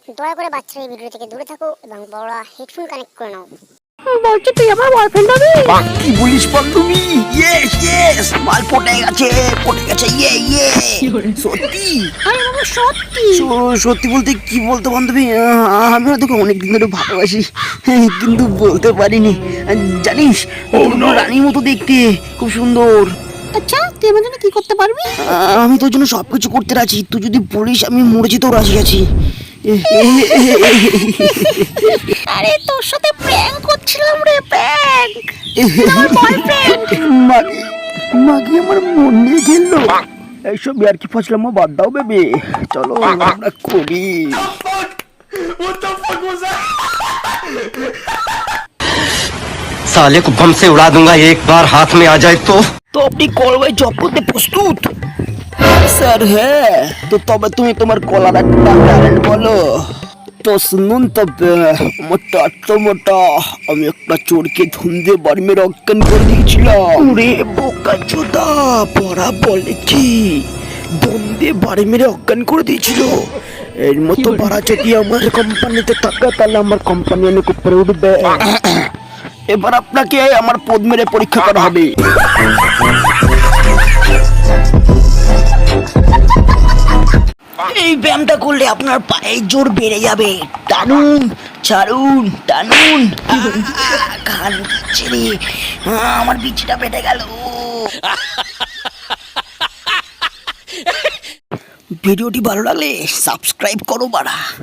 দয়া করে বাচ্চারা এই ভিডিও থেকে দূরে থাকো এবং বড়রা হেডফোন কানেক্ট করে নাও। বলছি তুই আমার বয়ফ্রেন্ড হবি? কি বলিস বান্ধবী? ইয়েস ইয়েস, মাল পটে গেছে ইয়ে ইয়ে। সত্যি? আরে বাবা সত্যি? সত্যি বলতে কি বলতে বান্ধবী, আমি না তোকে অনেকদিন ধরে ভালোবাসি, কিন্তু বলতে পারিনি। জানিস রানীর মতো দেখতে, খুব সুন্দর। আচ্ছা তুই আমার জন্য কি করতে পারবি? আমি তোর জন্য সবকিছু করতে রাজি, তুই যদি বলিস আমি মরে যেতেও রাজি আছি। আরে তোর সাথে প্র্যাঙ্ক করছিলাম রে, প্র্যাঙ্ক। মাগি আমার মন নিয়ে গেল। এইসব আর কি ফসলাম বাদ দাও বেবে, চলো আমরা করি। साले को बम से उड़ा दूंगा एक बार हाथ में आ जाए तो। তো আপনি কলবাই জব করতে প্রস্তুত? স্যার হ্যাঁ। তো তবে তুমি তোমার কলার একটা ট্যালেন্ট বলো তো শুনুন। তবে মোটা আমি একটা চোরকে ধুন্দে বাড়ি মেরে অজ্ঞান করে দিয়েছিলাম। ওরে বোকা চোদা, পড়া বলেছি বন্দে বাড়ি মেরে অজ্ঞান করে দিয়েছিল। এর মতো বাড়া যদি আমার কোম্পানিতে থাকে তাহলে আমার কোম্পানি অনেক উপরে উঠবে। এবার আপনাকে আমার পদ মেরে পরীক্ষা করা হবে। এই ব্যায়ামটা করলে আপনার পায়ের জোর বেড়ে যাবে। টানুন ছাড়ুন, টানুন। কান ছেড়ে আমার বিচিটা বেড়ে গেল। ভিডিওটি ভালো লাগলে সাবস্ক্রাইব করো বাড়া।